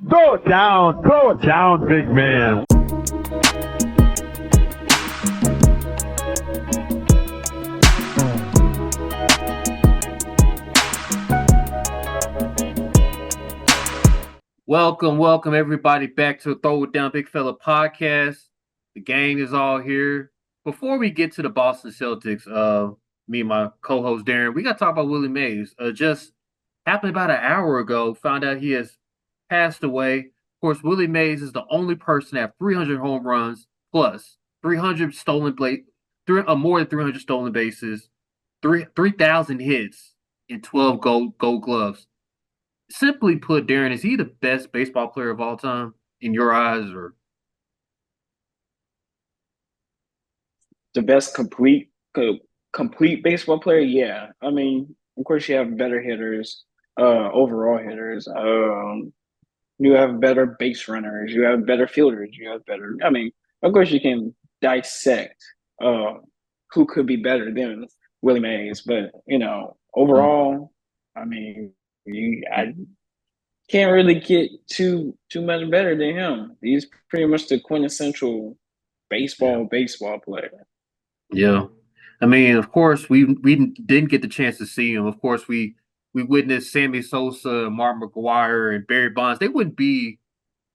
Throw it down, big man. Welcome everybody back to the Throw It Down Big Fella podcast. The gang is all here. Before we get to the Boston Celtics, me and my co-host Darren, we got to talk about Willie Mays. Just happened about an hour ago. Found out he has passed away. Of course, Willie Mays is the only person to have 300 home runs plus 300 more than 300 stolen bases, 3,000 hits, and 12 gold gloves. Simply put, Darren, is he the best baseball player of all time in your eyes, or the best complete baseball player? Yeah, I mean, of course, you have better hitters, overall hitters. You have better base runners. You have better fielders. You have better. I mean, of course, you can dissect who could be better than Willie Mays, but overall, I mean, I can't really get too much better than him. He's pretty much the quintessential baseball player. Yeah, I mean, of course, we didn't get the chance to see him. Of course, we witnessed Sammy Sosa, Mark McGwire, and Barry Bonds. They wouldn't be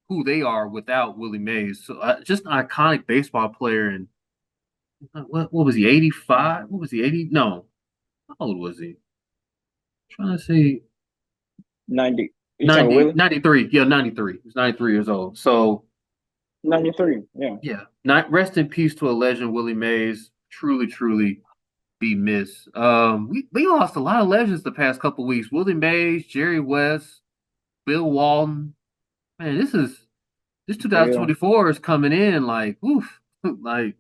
who they are without Willie Mays. So just an iconic baseball player. And what was he? 85? What was he? 80? No, how old was he? I'm trying to see. 90. 93. Yeah, 93. He's 93 years old. So 93. Yeah. Yeah. Not rest in peace to a legend, Willie Mays. Truly be missed. We lost a lot of legends the past couple weeks. Willie Mays, Jerry West, Bill Walton. Man, this 2024 is coming in like oof, like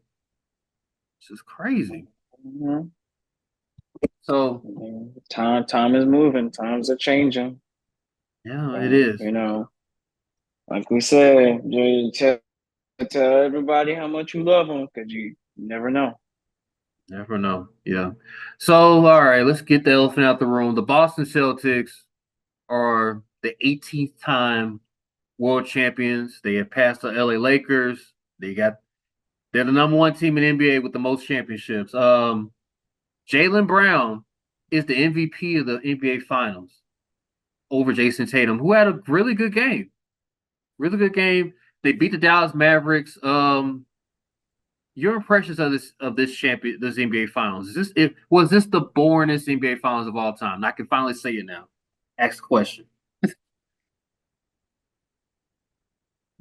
it's just crazy. Mm-hmm. So time is moving. Times are changing. Yeah, it is. Like we said, tell everybody how much you love them because you never know. Never know. Yeah. So, all right, let's get the elephant out the room. The Boston Celtics are the 18th time world champions. They have passed the LA Lakers. They're the number one team in NBA with the most championships. Jaylen Brown is the MVP of the NBA Finals over Jason Tatum, who had a really good game. Really good game. They beat the Dallas Mavericks. Your impressions of this NBA Finals? Was this the boringest NBA Finals of all time? And I can finally say it now. Ask the question.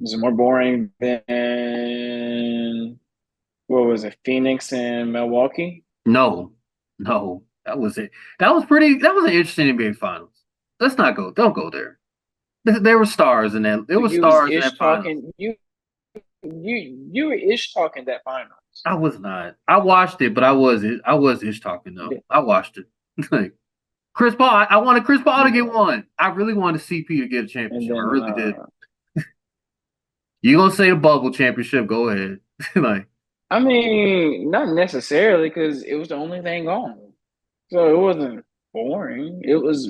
Is it more boring than what was it? Phoenix and Milwaukee? No, that was it. That was an interesting NBA Finals. Don't go there. There were stars in that. There were stars in that finals. You were ish talking that finals. I was not. I watched it, but I was ish talking though. Yeah. I watched it. Like Chris Paul, I wanted Chris Paul to get one. I really wanted CP to get a championship. I really did. You gonna say the bubble championship? Go ahead. Like, I mean, not necessarily because it was the only thing on, so it wasn't boring. It was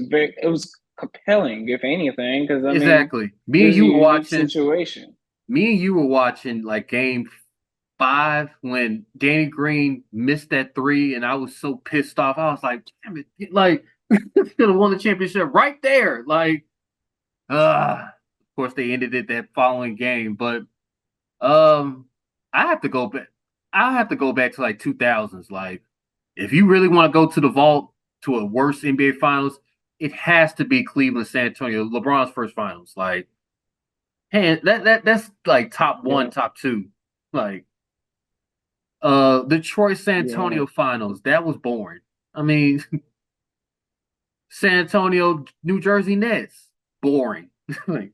compelling, if anything. Because exactly, me and you were watching situation. Me and you were watching like Game 5 when Danny Green missed that 3, and I was so pissed off. I was like, damn it, like could have won the championship right there. Like, of course they ended it that following game, but I have to go back. I have to go back to like 2000s. Like, if you really want to go to the vault to a worst NBA Finals, it has to be Cleveland, San Antonio, LeBron's first Finals. Like, hey, that's like top 1, top 2. Like, Detroit San Antonio Finals, that was boring. I mean, San Antonio, New Jersey Nets, boring. Like,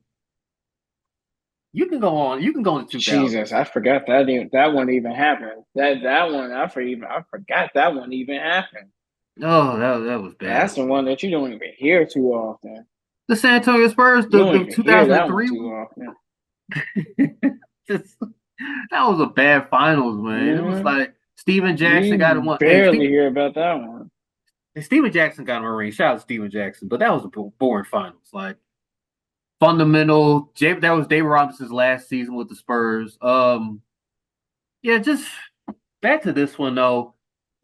you can go on. You can go into 2000. Jesus, I forgot that one even happened. That one, I forgot that one even happened. Oh, that was bad. That's the one that you don't even hear too often. The San Antonio Spurs, the 2003 one. That was a bad finals, man. Mm-hmm. It was like Steven Jackson got one. Barely hear about that one. And Steven Jackson got a ring. Shout out to Steven Jackson, but that was a boring finals. Like, fundamental. That was David Robinson's last season with the Spurs. Yeah, just back to this one though.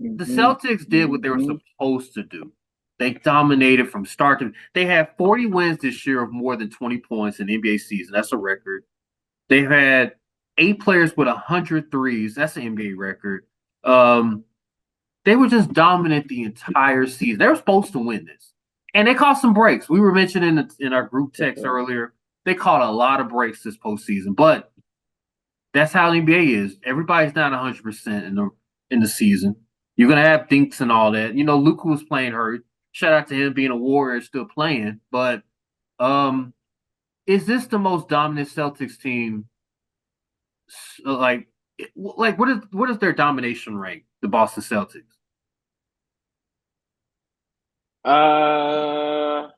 The Celtics did what they were supposed to do. They dominated from start to. They had 40 wins this year of more than 20 points in the NBA season. That's a record. They've had 8 players with 100 threes. That's an NBA record. They were just dominant the entire season. They were supposed to win this, and they caught some breaks. We were mentioning in our group text earlier. They caught a lot of breaks this postseason, but that's how the NBA is. Everybody's not 100% in the season. You're gonna have dinks and all that. You know, Luka was playing hurt. Shout out to him being a Warrior, still playing. But is this the most dominant Celtics team? Like what is their domination rank? The Boston Celtics. I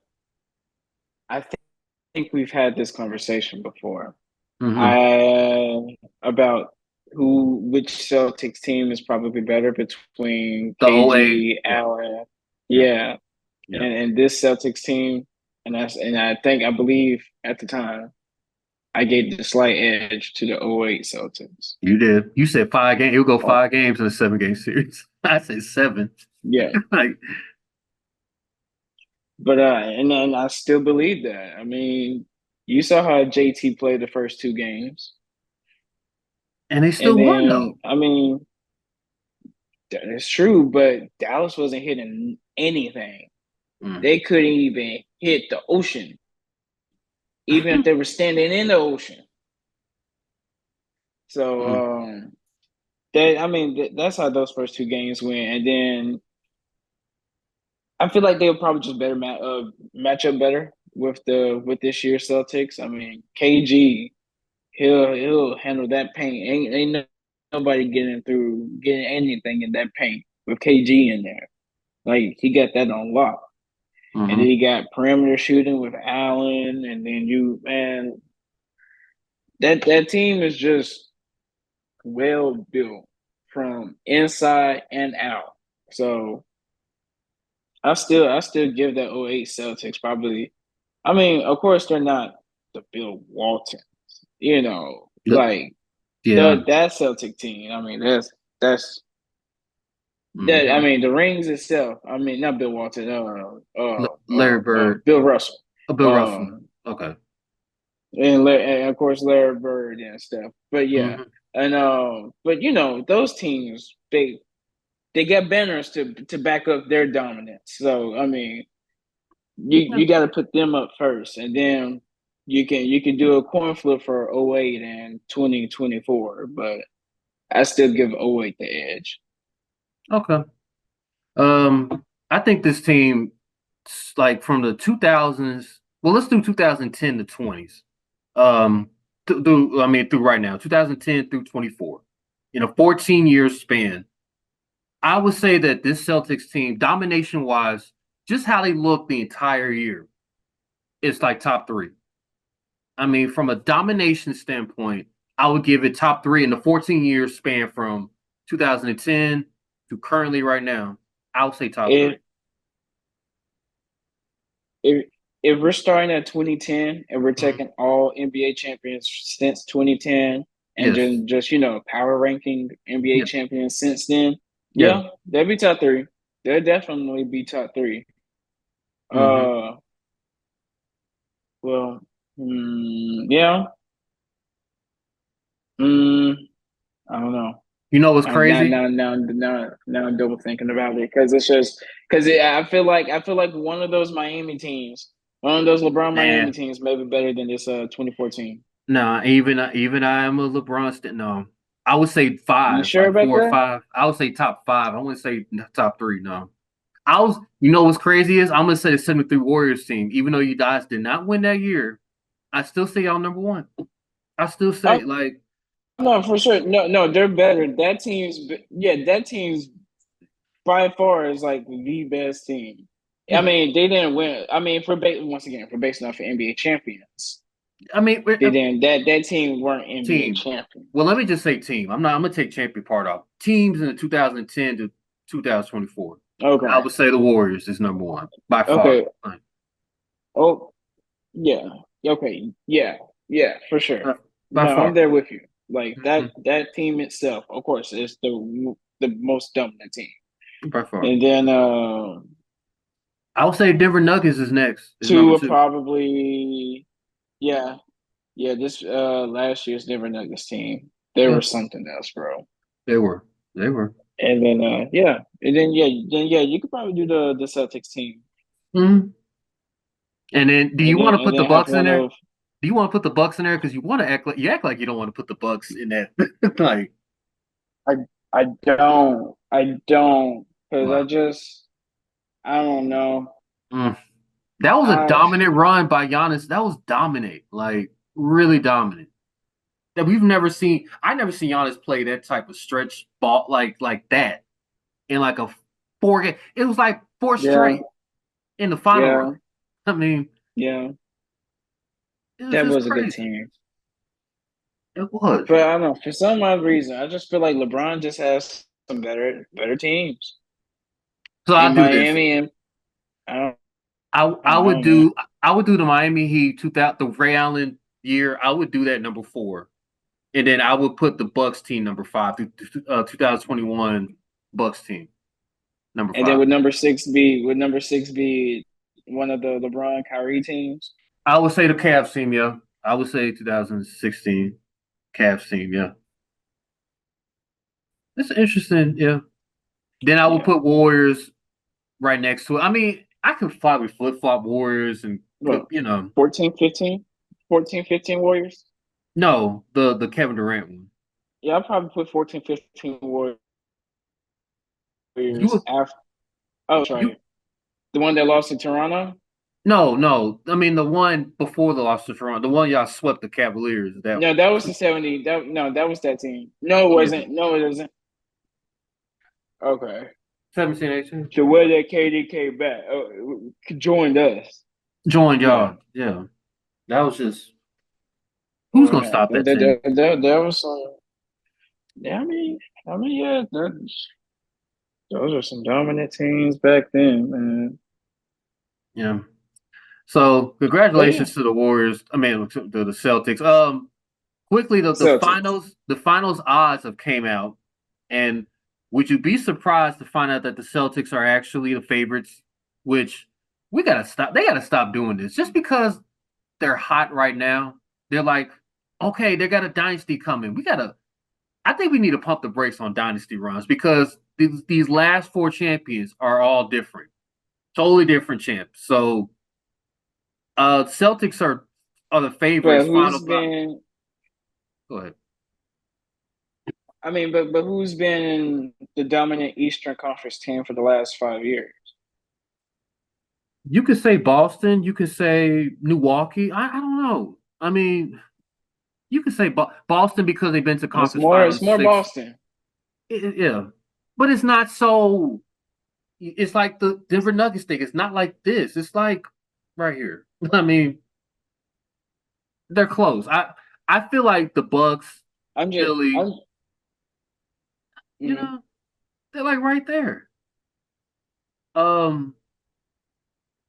think we've had this conversation before. Mm-hmm. About which Celtics team is probably better between The KG, 08. Allen, yeah. And this Celtics team, and I believe at the time I gave the slight edge to the 08 Celtics. You did. You said 5 games. He'll go 5 games in a 7-game series. I said 7. Yeah. But and then I still believe that. I mean, you saw how JT played the first 2 games. And they still won, though. I mean, that is true, but Dallas wasn't hitting anything. They couldn't even hit the ocean, even if they were standing in the ocean. So, that's how those first 2 games went. And then I feel like they'll probably just better match up better with this year's Celtics. I mean, KG, he'll handle that paint. Ain't nobody getting anything in that paint with KG in there. Like, he got that on lock. And then he got perimeter shooting with Allen, and then that team is just well built from inside and out. So I still give that 08 Celtics probably. I mean, of course they're not the Bill Waltons, that Celtic team. I mean, that's that. I mean, the rings itself. I mean, not Bill Walton. Larry Bird, Bill Russell. Bill Russell. Okay. And of course Larry Bird and stuff. But yeah, and but those teams they got banners to back up their dominance. So I mean, you got to put them up first, and then you can do a coin flip for 08 and 2024. But I still give 08 the edge. Okay. I think this team, like from the 2000s. Well, let's do 2010 to 20s. Through right now, 2010 through 24, in a 14-year span. I would say that this Celtics team, domination-wise, just how they look the entire year, it's like top 3. I mean, from a domination standpoint, I would give it top 3 in the 14-year span from 2010 to currently right now. I would say top 3. If we're starting at 2010 and we're taking all NBA champions since 2010 and just power ranking NBA champions since then, they'll be top 3. They'll definitely be top 3. I don't know. You know what's crazy? Now I'm double thinking about it because I feel like one of those Miami teams, one of those LeBron Miami teams, may be better than this 2014. No, even I am a LeBron. No, I would say 5. You sure like about 4 that? or 5. I would say top 5. I wouldn't say top 3. No, you know what's crazy is I'm gonna say the 73 Warriors team. Even though you guys did not win that year, I still say y'all number 1. I still say no, for sure. No, they're better. That team's by far is like the best team. I mean, they didn't win. I mean, based off of NBA champions. I mean, that team weren't NBA champions. Well, let me just say team. I'm gonna take champion part off. Teams in the 2010 to 2024. Okay. I would say the Warriors is number 1 by far. Okay. Oh, yeah. Okay, yeah, for sure. By No, I'm far. there with you. Like Mhm. that team itself, of course, is the most dominant team. By far. And then I would say Denver Nuggets is next. Is two number are two. probably yeah, yeah. This last year's Denver Nuggets team, they Yeah, were something else, bro. they were. They were. And then you could probably do the Celtics team, Mhm. And then, do you want to and put the then have Bucks in one there? of Do you want to put the Bucks in there because you act like you don't want to put the Bucks in that? Like, I I don't because wow. I don't know. Mm. That was a I dominant run by Giannis. That was dominant, like really dominant. That we've never seen. I never seen Giannis play that type of stretch ball like that in like a four game. It was like four yeah straight in the final yeah run. I mean, yeah it was that just was a good crazy. team. It was. But I don't know, for some odd reason, I just feel like LeBron just has some better teams So in I'll do this. Miami, and I don't, I I don't would know, man. do the Miami Heat 2000 the Ray Allen year. I would do that number four, and then I would put the Bucks team number five, 2021 Bucks team number And then five. would number six be one of the LeBron Kyrie teams? I would say the Cavs team, yeah. I would say 2016 Cavs team, yeah. That's interesting, yeah. Then I would Yeah. put Warriors right next to it. I mean, I could probably flip flop Warriors and put, What, 14, 15? 14, 15 Warriors? no, the Kevin Durant one. Yeah, I'll probably put 14, 15 Warriors You after. Oh, you sorry. The one that lost to Toronto? no. I mean the one before the loss to Toronto, the one y'all swept the Cavaliers. That No, that was the 70. That was that team. No, it yeah, wasn't. No, it wasn't. Okay. 17, 18. So where that KD came back, joined us. Joined Yeah. y'all. Yeah. That was just who's gonna Yeah. stop that team? There was some. Yeah, yeah. Those are some dominant teams back then, man. Yeah. So But yeah, congratulations to the Warriors. I mean to the Celtics. Quickly Celtics. the finals odds have came out, and would you be surprised to find out that the Celtics are actually the favorites? Which we gotta stop. They gotta stop doing this just because they're hot right now. They're like, okay, they got a dynasty coming. We gotta. I think we need to pump the brakes on dynasty runs because these last four champions are all different, totally different champs. So, Celtics are the But favorites. who's Final. been? Go ahead. I mean, but who's been the dominant Eastern Conference team for the last 5 years? You could say Boston. You could say Milwaukee. I don't know. I mean, you could say Boston because they've been to conference It's finals more six. Boston. Yeah, but it's not so. It's like the Denver Nuggets thing. It's not like this. It's like right here. I mean, they're close. I feel like the Bucks, I'm Philly, you mhm. know, they're like right there. Um,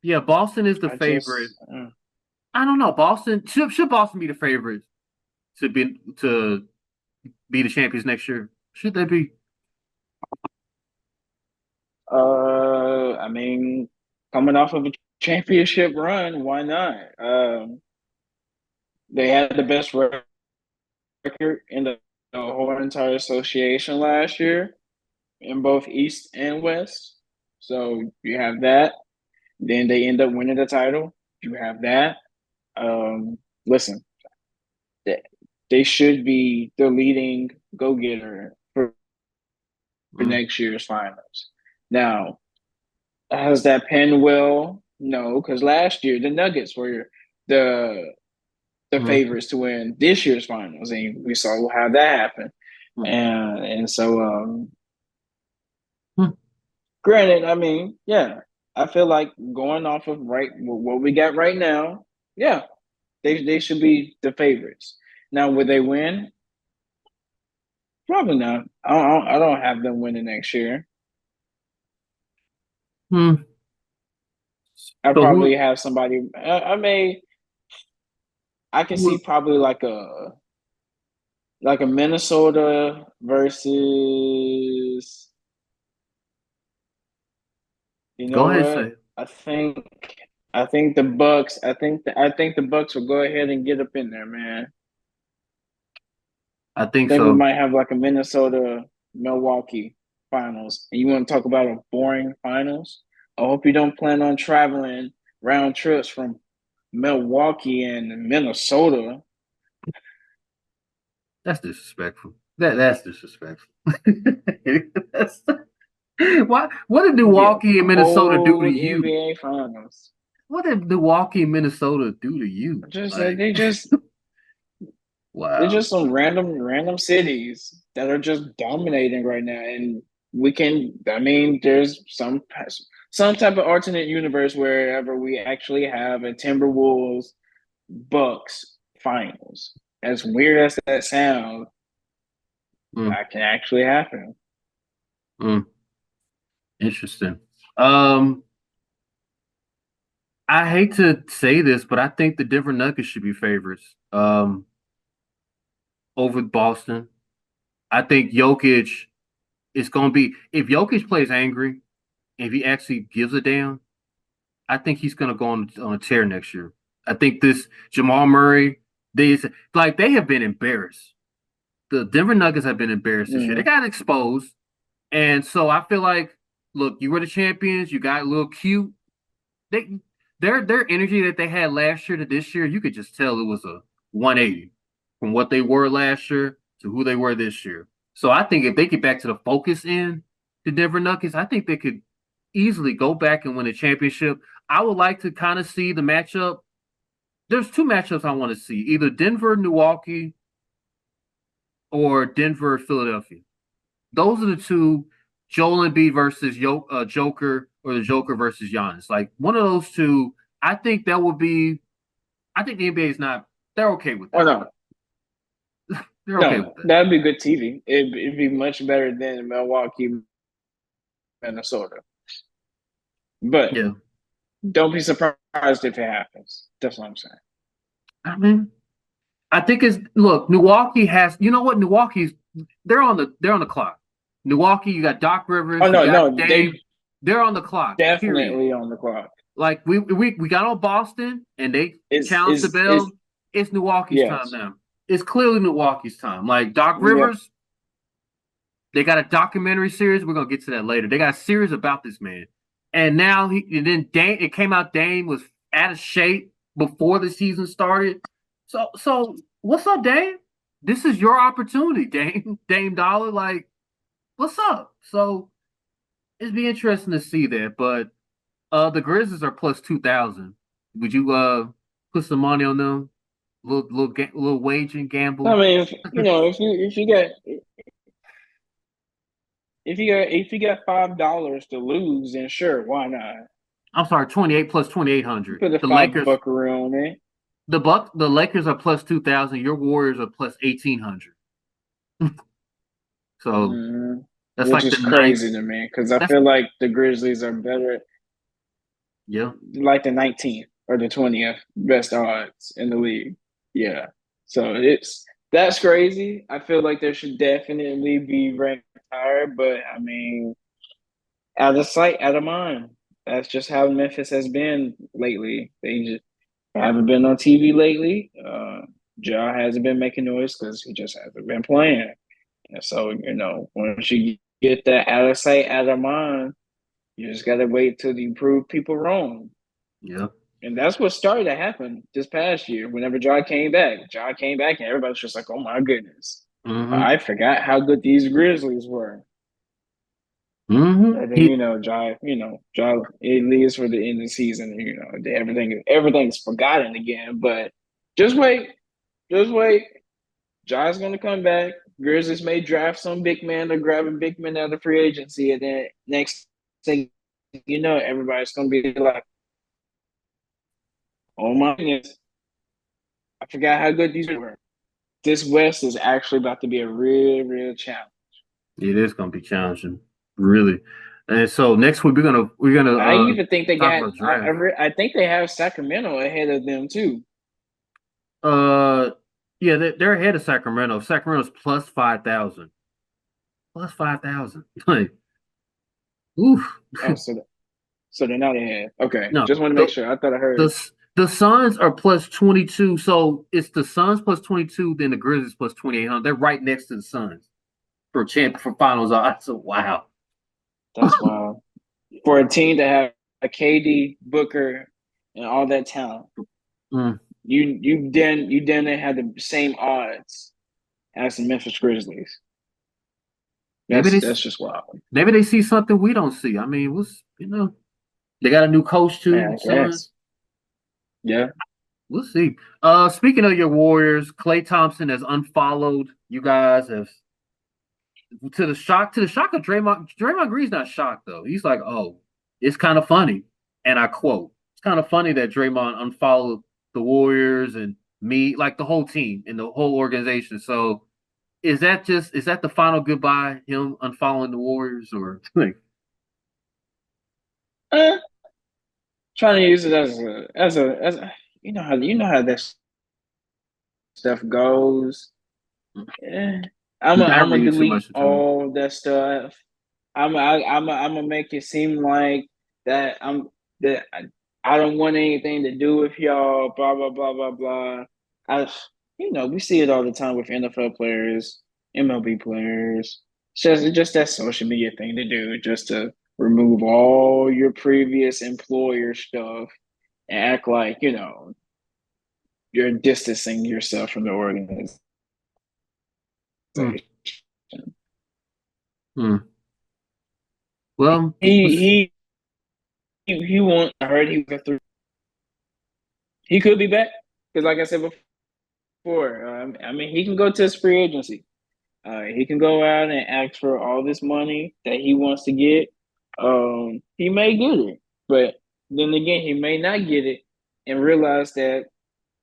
yeah, Boston is the I favorite. just I don't know. Boston should Boston be the favorite to be the champions next year? Should they be? I mean, coming off of a championship run, why not? They had the best record in the whole entire association last year in both East and West. So you have that. Then they end up winning the title. You have that. Listen, they, they should be the leading go getter for Mm, next year's finals. Now, has that pen well? No, because last year the Nuggets were the the mm, favorites to win this year's finals, and we saw how that happened. mm, And so, mm, granted, I mean, yeah, I feel like going off of right what we got right now, yeah, they should be the favorites. Now, would they win? Probably not. I don't have them winning next year. mm. I So probably who? have somebody. I may. I can see probably like a Minnesota versus. You Go know ahead, what? say. I think the Bucks. I think the Bucks will go ahead and get up in there, man. I think I think we so. might have like a Minnesota Milwaukee finals. And you want to talk about a boring finals? I hope you don't plan on traveling round trips from Milwaukee and Minnesota. That's disrespectful. That's disrespectful. That's, what did It's gonna be a Milwaukee and Minnesota do to cold you? NBA finals. What did Milwaukee and Minnesota do to you? Just Like, they just they're wow. just some random cities that are just dominating right now, and we can. I mean, there's some type of alternate universe wherever we actually have a Timberwolves Bucks finals. As weird as that sounds, Mm, that can actually happen. mm, interesting. Um, I hate to say this, but I think the Denver Nuggets should be favorites. Over Boston. I think Jokic is going to be if Jokic plays angry, if he actually gives a damn, I think he's going to go on a tear next year. I think this Jamal Murray, they have been embarrassed. The Denver Nuggets have been embarrassed this year. They Mm, got exposed, and so I feel like, look, you were the champions. You got a little cute. They their energy that they had last year to this year, you could just tell it was a 180 from what they were last year to who they were this year. So I think if they get back to the focus in the Denver Nuggets, I think they could easily go back and win a championship. I would like to kind of see the matchup. There's two matchups I want to see: either Denver, Milwaukee, or Denver, Philadelphia. Those are the two. Joel Embiid versus Joker, or the Joker versus Giannis. Like one of those two, I think that would be. I think the NBA is not. They're okay with oh that. no, They're okay no, with that. that'd be good TV. It'd be much better than Milwaukee, Minnesota. But Yeah. don't be surprised if it happens. That's what I'm saying. I mean, I think it's look. Milwaukee has. You know what? Milwaukee's. They're on the clock. Milwaukee, you got Doc Oh Rivers, you no, got no, Dame. they They're on the clock. Period. definitely on the clock. Like we got on Boston and they It's challenged the is is bell. It's Milwaukee's time yes, now. It's clearly Milwaukee's time. Like Doc yep. Rivers, they got a documentary series. We're gonna get to that later. They got a series about this man, and now then Dame. It came out Dame was out of shape before the season started. So what's up, Dame? This is your opportunity, Dame. Dame Dollar. Like what's up? So it'd be interesting to see that, but. The Grizzlies are plus 2,000. Would you put some money on them? Little waging I gamble. mean, if you got $5 to lose, then sure, why not? I'm sorry, 28 plus 2,800. Put a The five Lakers, buckaroo on it, the Lakers are plus 2,000. Your Warriors are plus 1,800. So mm, that's which like the is ninth. crazy to me because I That's feel like the Grizzlies are better, yeah, like the 19th or the 20th best odds in the league. Yeah, so that's crazy. I feel like there should definitely be ranked higher, but I mean, out of sight, out of mind. That's just how Memphis has been lately. They just haven't been on TV lately. Ja hasn't been making noise because he just hasn't been playing. And so, once you get that out of sight, out of mind, you just gotta wait till you prove people wrong. yeah. And that's what started to happen this past year. Whenever Ja came back, and everybody's just like, "Oh my goodness, Mm-hmm. I forgot how good these Grizzlies were." Mm-hmm. And then Ja it leaves for the end of the season. And, everything's forgotten again. But just wait, just wait. Ja's gonna come back. Grizzlies may draft some big man or grab a big man out of free agency, and then next thing everybody's gonna be like, "Oh my goodness, I forgot how good these were." This West is actually about to be a real, real challenge. It is gonna be challenging, really. And so next week we're gonna I even think they talk got. about draft. I think they have Sacramento ahead of them too. Uh, yeah, they're ahead of Sacramento. Sacramento's plus 5,000. Plus 5,000. Like, oof. Oh, so they're not ahead. Okay, No, just want to make sure. I thought I heard. the Suns are plus 22. So it's the Suns plus 22, then the Grizzlies plus 2,800. They're right next to the Suns for finals odds. So wow. That's wild for a team to have a KD, Booker, and all that talent. Mm. You then they had the same odds as the Memphis Grizzlies. Maybe That's just wild. maybe they see something we don't see. I mean, they got a new coach Man, too, I Suns. guess. Yeah. We'll see. Speaking of your Warriors, Klay Thompson has unfollowed you guys as to the shock of Draymond. Draymond Green's not shocked though. He's like, oh, it's kind of funny. And I quote, it's kind of funny that Draymond unfollowed the Warriors and me, like the whole team and the whole organization. So is that the final goodbye, him unfollowing the Warriors or like Uh, Trying to use it as a you know how that stuff goes. Eh, I'm not gonna reading too delete much into it? all that stuff. I'm gonna make it seem like that I don't want anything to do with y'all. Blah blah blah blah blah. I we see it all the time with NFL players, MLB players. It's just that social media thing to do, just to remove all your previous employer stuff and act like you're distancing yourself from the organization. Hmm. Hmm. Well, He he won't. I heard he was through. He could be back because, like I said before, I mean, he can go to his free agency. He can go out and ask for all this money that he wants to get. He may get it, but then again, he may not get it and realize that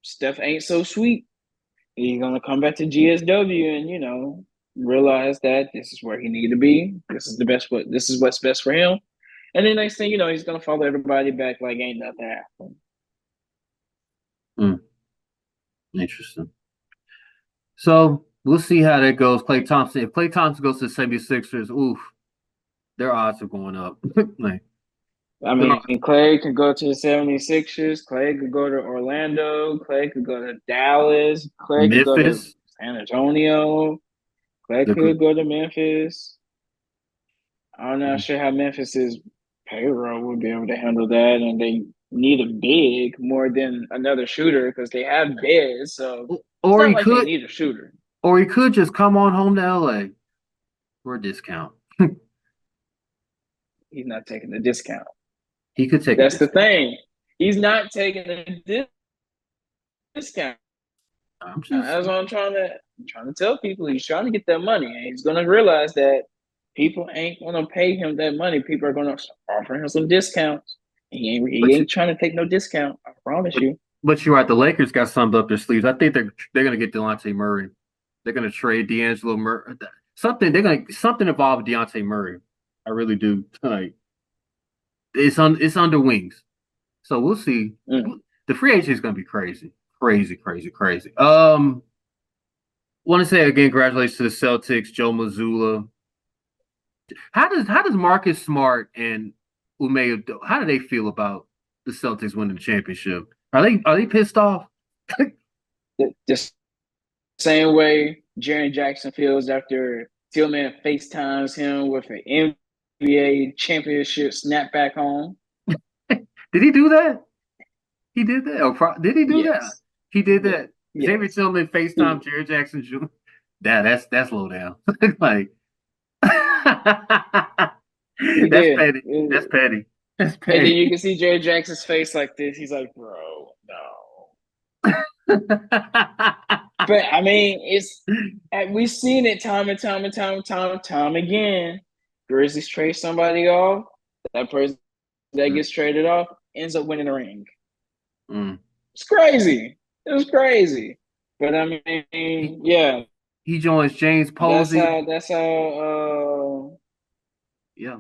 stuff ain't so sweet. He's gonna come back to GSW and realize that this is where he need to be. This is the best. This is what's best for him. And then next thing you know, he's gonna follow everybody back like ain't nothing happened. hmm, interesting. So we'll see how that goes. Klay Thompson. If Klay Thompson goes to the 76ers, oof, their odds are going up. Like, I their mean, odds- Clay could go to the 76ers. Clay could go to Orlando. Clay could go to Dallas. Clay could go to Memphis, San Antonio. Clay the could go to Memphis. I'm not sure how Memphis's payroll would be able to handle that, and they need a big more than another shooter because they have bigs. So it's or not he like they could, need a shooter. or he could just come on home to LA for a discount. He's not taking the discount. He could take a That's the discount. thing. He's not taking a discount. I'm just That's what I'm trying to tell people. He's trying to get that money, and he's gonna realize that people ain't gonna pay him that money. People are gonna offer him some discounts. He but you, ain't trying to take no discount. I promise but, you. but you're right. The Lakers got something up their sleeves. I think they're gonna get Dejounte Murray. They're gonna trade D'Angelo Murray. Something involved with Dejounte Murray. I really do. Like it's under wings. So we'll see. Mm. The free agent is gonna be crazy, crazy, crazy, crazy. Want to say again, congratulations to the Celtics, Joe Mazzulla. How does Marcus Smart and Ume how do they feel about the Celtics winning the championship? Are they pissed off? The same way Jaren Jackson feels after Tillman FaceTimes him with an NBA championship snapback home. Did he do that? He did that. Did he do that? Yes, He he did did. that. Xavier Yes, Tillman FaceTime he Jared Jackson Jr. That's low down. Like he that's did. petty. That's petty. That's And then petty. you can see Jared Jackson's face like this. He's like, bro, no. But I mean, we've seen it time and time and time and time and time again. Grizzlies trade somebody off. That person that Mm, gets traded off ends up winning the ring. mm. It's crazy. It was crazy. But I He mean, yeah, he joins James that's Posey. how that's how Yeah.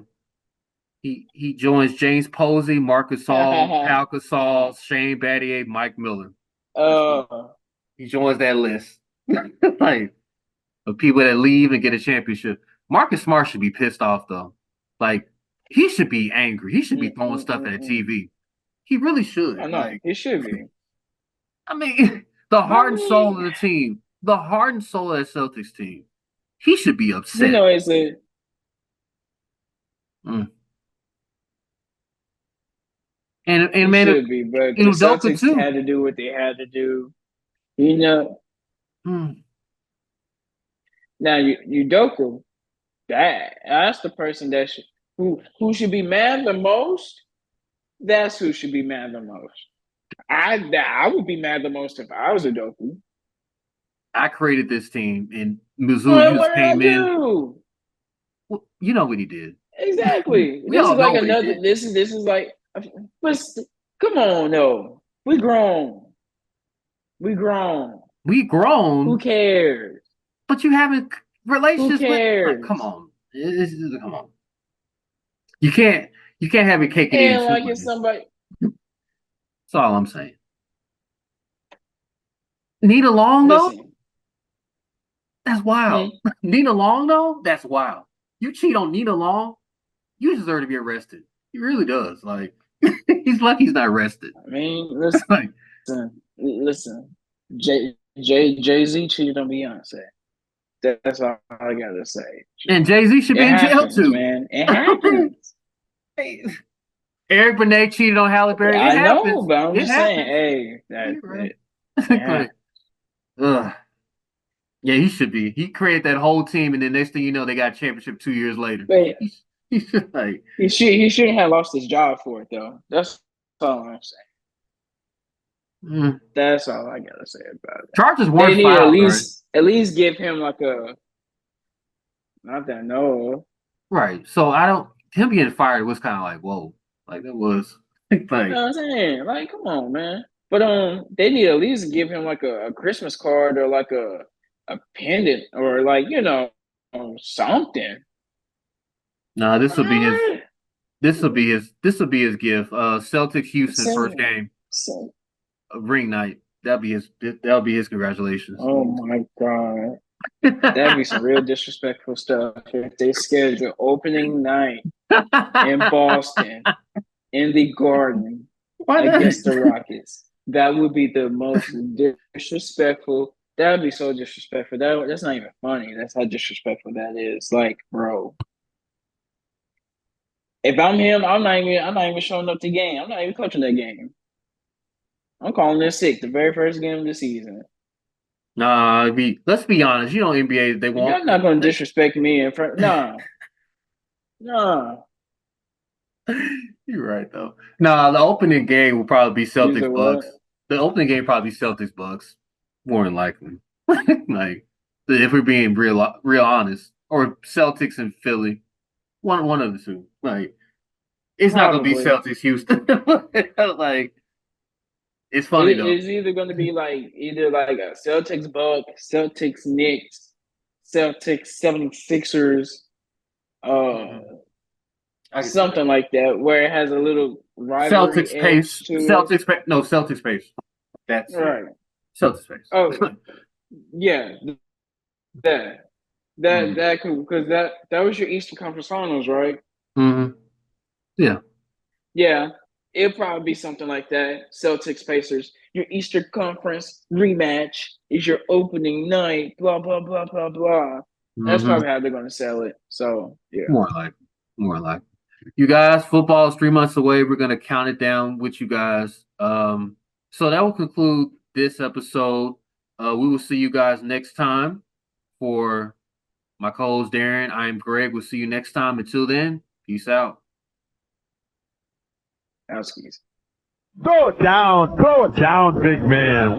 He joins James Posey, Marcus All, Pal Gasol, Shane Battier, Mike Miller. That's what uh He joins that list. Like of people that leave and get a championship. Marcus Smart should be pissed off though. Like he should be angry. He should be throwing stuff at the TV. He really should. I know Like he should be. I mean, the But I heart and soul mean, of the team, the heart and soul of that Celtics team. He should be you upset. know, it's a Mm. And it man, should be, but the Udoka Celtics too. had to do what they had to do. You know, Mm. now Udoka, that's the person that who should be mad the most. That's who should be mad the most. I would be mad the most if I was Udoka. I created this team, and Mizzou, you What just did I came in. do? Well, you know what he did. Exactly. We This all is know like what he another. did. This is like. But come on, no. We grown. We grown. We Who grown, cares? but you having Who relations with. Like, cares? come on, come on. You can't have your cake and eat it And too. like if somebody That's all I'm saying. Nina Long though, listen, that's wild. hmm, Nina Long though, that's wild. You cheat on Nina Long, you deserve to be arrested. He really does. Like he's lucky he's not arrested. I mean, Like, listen. Jay-Z cheated on Beyonce. That's all I gotta say. and Jay-Z should be It in jail happens, too. man. It happens. Eric Benet cheated on Halle Berry. It I know, happens. but I'm It just saying, happens. hey, that's You're right. it. Yeah. Ugh. Yeah, he should be. He created that whole team, and then next thing you know, they got a championship 2 years later. But He should like. he shouldn't have lost his job for it though. That's all I'm saying. Mm. That's all I gotta say about it. Charges They weren't need filed, right? at least give him like a not that no. Right. So I don't. Him getting fired was kind of like, whoa, like that was You like, know what I'm saying? Like, come on, man. But they need at least give him like a Christmas card or like a pendant or like, something. nah. This will be his. Alright. This will be his. This will be his gift. Celtics Houston first So, game, so, ring night. That'll be his. That'll be his congratulations. oh my God. That'd be some real disrespectful stuff if they schedule opening night in Boston in the Garden against the Rockets. That would be the most disrespectful. That would be so disrespectful. That's not even funny. That's how disrespectful that is. Like, bro, if I'm him, I'm not even showing up to the game. I'm not even coaching that game. I'm calling this sick. The very first game of the season. Nah, let's be honest. You know, NBA they won't. You're not going to disrespect me in front. Nah, nah. You're right though. Nah, the opening game will probably be You said Celtics what? Bucks. The opening game probably Celtics Bucks, more than likely. Like if we're being real honest, or Celtics and Philly, one of the two. Like it's not gonna be Probably. Celtics Houston. Like it's funny though. It's either going to be like a Celtics Bucks, Celtics Knicks, Celtics 76ers, something like that, where it has a little rivalry Celtics pace. to Celtics pace. No, Celtics pace. That's right. Celtics pace. Oh, yeah, that could because that was your Eastern Conference Finals, right? Mm-hmm. Yeah. Yeah, it'll probably be something like that. Celtics Pacers, your Eastern Conference rematch is your opening night. Blah blah blah blah blah. That's Mm-hmm. probably how they're going to sell it. So yeah, More like. You guys, football is 3 months away. We're gonna count it down with you guys. So that will conclude this episode. We will see you guys next time. For my co-host Darren, I am Greg. We'll see you next time. Until then, peace out. Outskis. Throw it down, big man.